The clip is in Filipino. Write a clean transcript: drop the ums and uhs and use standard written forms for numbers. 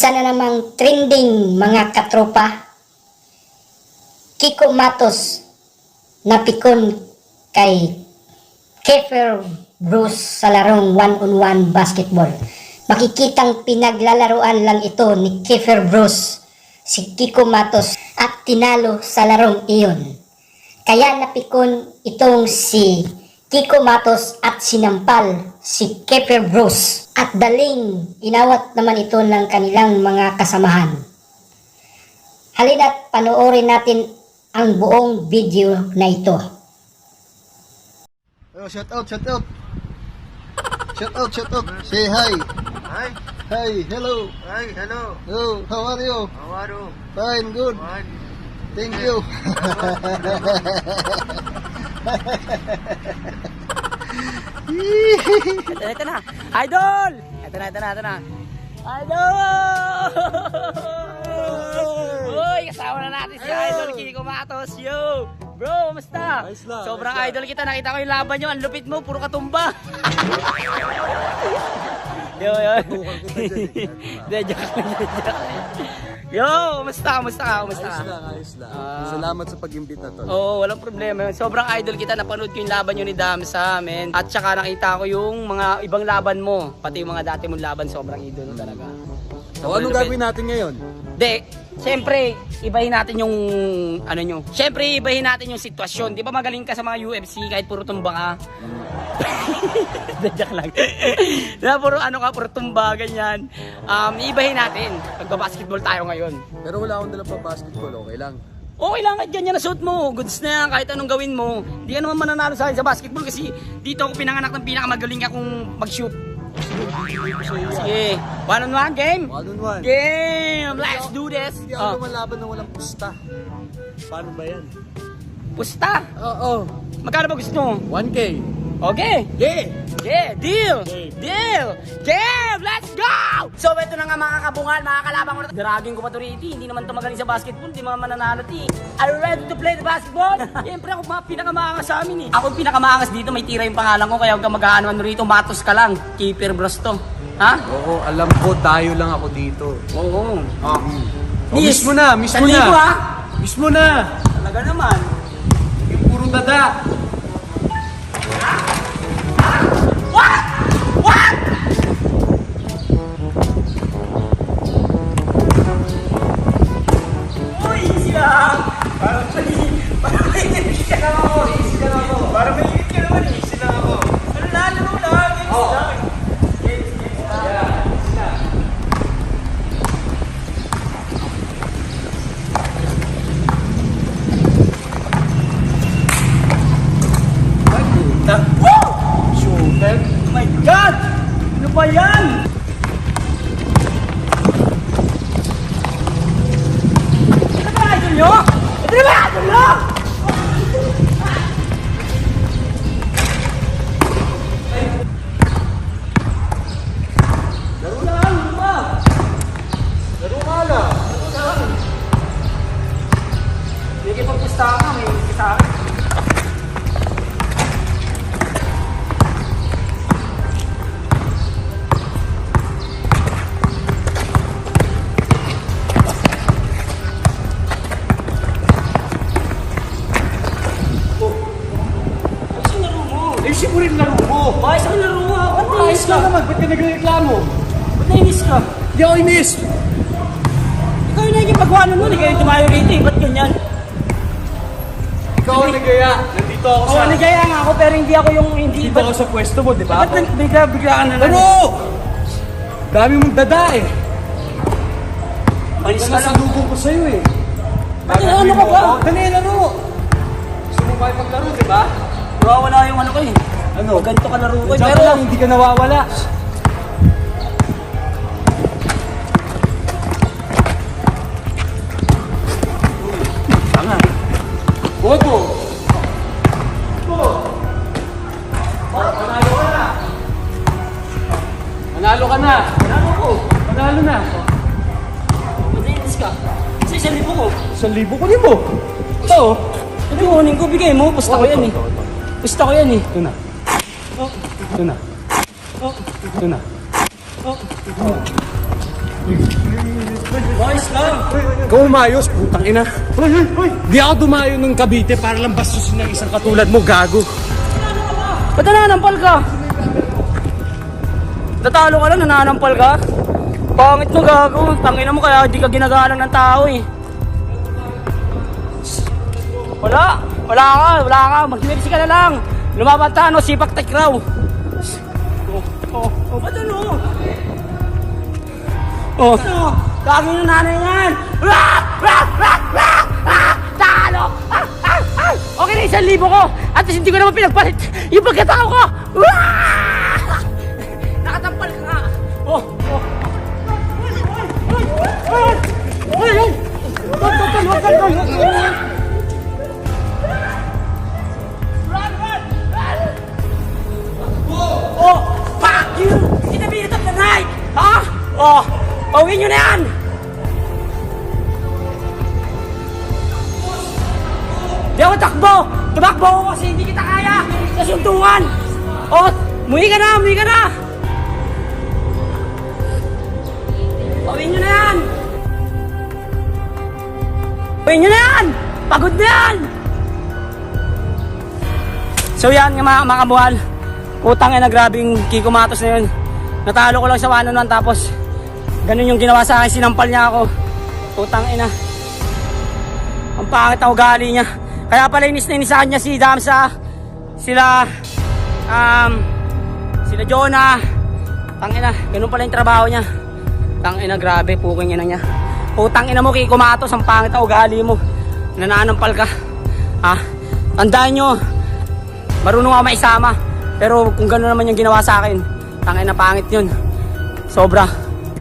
Isa na namang trending mga katropa. Kiko Matos napikon kay Kiefer Bruce sa larong 1-on-1 basketball. Makikitang pinaglalaruan lang ito ni Kiefer Bruce si Kiko Matos at tinalo sa larong iyon. Kaya napikon itong si Kiko Matos at sinampal si Kiefer Bruce at daling inawat naman ito ng kanilang mga kasamahan. Halina't panoorin natin ang buong video na ito. Oh, shout out. Shout out. Say hi. Hi. Hi, hello. Hi, hello. Oh, how are you? How are you? Fine, good. Fine. Thank you. Ito na. Idol! Ito na. Idol! Uy, kasama na natin si Idol Kiko Matos. Yo! Bro, kamusta? Sobrang idol kita. Nakita ko yung laban nyo. Ang lupit mo. Puro katumba. Yo. Yo, kamusta ka? Ayos lang. Salamat sa pag-imbita to. Oo, walang problema. Sobrang idol kita. Napanood ko yung laban nyo ni Damsa, men. At saka nakita ko yung mga ibang laban mo. Pati yung mga dati mong laban, sobrang idol talaga. So, anong gagawin natin ngayon? De, siyempre, ibahin natin yung ano nyo. Siyempre, ibahin natin yung sitwasyon. Di ba magaling ka sa mga UFC kahit puro tumba ka? Dadyak lang. Diba, puro tumba, ganyan. Ibahin natin. Magbabasketball tayo ngayon. Pero wala akong dalang pa basketball, okay lang. Okay lang, ganyan na suit mo. Goods na yan, kahit anong gawin mo. Hindi ka naman mananalo sa akin sa basketball kasi dito ako pinanganak ng pinakamagaling akong mag-shoot. Sige, 1-on-1 game? 1-on-1. Game! Let's do this! Hindi ako lumalaban na walang pusta. Paano ba yan? Pusta! Oo. Magkano ba gusto mo? 1K. Okay! Yeah! Deal! Game! Let's go! So ito na nga mga kabungal, mga kalabang ko na. Daragin ko pa to rito, hindi naman to magaling sa basketball, hindi mga mananalo ti. Are you ready to play the basketball? Siyempre ako pinakamaangas sa amin eh. Ako yung pinakamaangas dito, may tira yung pangalan ko, kaya huwag ka mag-ano rito, Matos ka lang. Keeper Bros to. Ha? Oo, alam ko, tayo lang ako dito. Oo. Oh, miss mo na. Sanlibo ha? Miss mo na. Talaga naman. Yung puro dada. What? Uy, easy lang. Parang may init ka naman ako. Easy lang ako. Parang may init ka naman. Easy lang ako. Ano lang. Games lang. Games lang. Yeah, easy lang. Woo! Shooter. Oh my God! Ano ba yan? Ito ba idol nyo? Ito na ba idol nyo? Laro lang, luma. Laro ka lang. Sige, pagpusta ka nga, may isa sa akin. Ayusin mo rin laro mo. Bakit sa laro mo? Ba't nainis Ayos ka? lang naman, ba't ka nagreklamo? Ba't nainis ka? Hindi ako inis. Ikaw yung nakikipagwano nun, ikaw yung tumayo rito eh. Ba't ganyan? Ikaw ang nagaya. Nandito ako Oo, nagaya nga ako pero hindi ako yung hindi. Dito ako sa pwesto mo, di ba? Ba't bigla ka na lang? Ano? Dami mong dada eh. Malis Yan ka ang lang. salubong ko sa'yo eh. Ba't ano ka ba? Dali, laro. Gusto mo ba maglaro, di ba? Nawawala yung ano ko eh. Ano? Ganito ka laro ko eh. Diyan Pero lang, hindi ka nawawala. Tanga. Bobo. Panalo ka na. Panalo ka na. Panalo ko. Panalo na. Matinis ka. Kasi 1,000 ko. 1,000 ko din mo. Ito. Sabi ko, kunin ko, bigay mo. Pusta ko yan eh. Pusta ko yan eh. Ito na. Oh, Ito na. oh, Ito na. oh. Ayos lang. Ikaw umayos, putang ina. Di ako dumayo ng Cavite para lang bastusin ng isang katulad mo, gago. Ba't nananampal ka? Tatalo ka lang, nananampal ka? Pangit mo, gago. Tangina mo kaya hindi ka ginagalang ng tao eh. Wala ka. Mag-diversi ka na lang. Lumabanta, no? Sipak takraw. Ba't ano? Gagawin yung nanay yan. Talo! Okay na, 1,000 ko. At least hindi ko naman pinagpalit yung pagkatao ko. Nakatampal ka nga. Fuck you! Sinabi na tonight! Ha? Pauwiin nyo na yan! Di ako takbo! Tumakbo ako kasi hindi kita kaya sa suntukan! Muhi ka na! Pauwiin nyo na yan! Pagod na yan! So yan nga mga kabuhal. Putang ina, grabing Kiko Matos na yun. Natalo ko lang sa 1-on-1 tapos ganun yung ginawa sa akin, sinampal niya ako. Putang ina. Ang pangit ang ugali niya. Kaya pala inis na inis sa kanya si Damsa, sila Jonah. Tangina, ganun pala yung trabaho niya. Tangina, grabe, puking ina niya. Putang ina mo, Kiko Matos, ang pangit ang ugali mo. Nananampal ka. Tandaan nyo, marunong ako maisama. Pero kung gano'n naman yung ginawa sa akin, tangina, pangit yun. Sobra.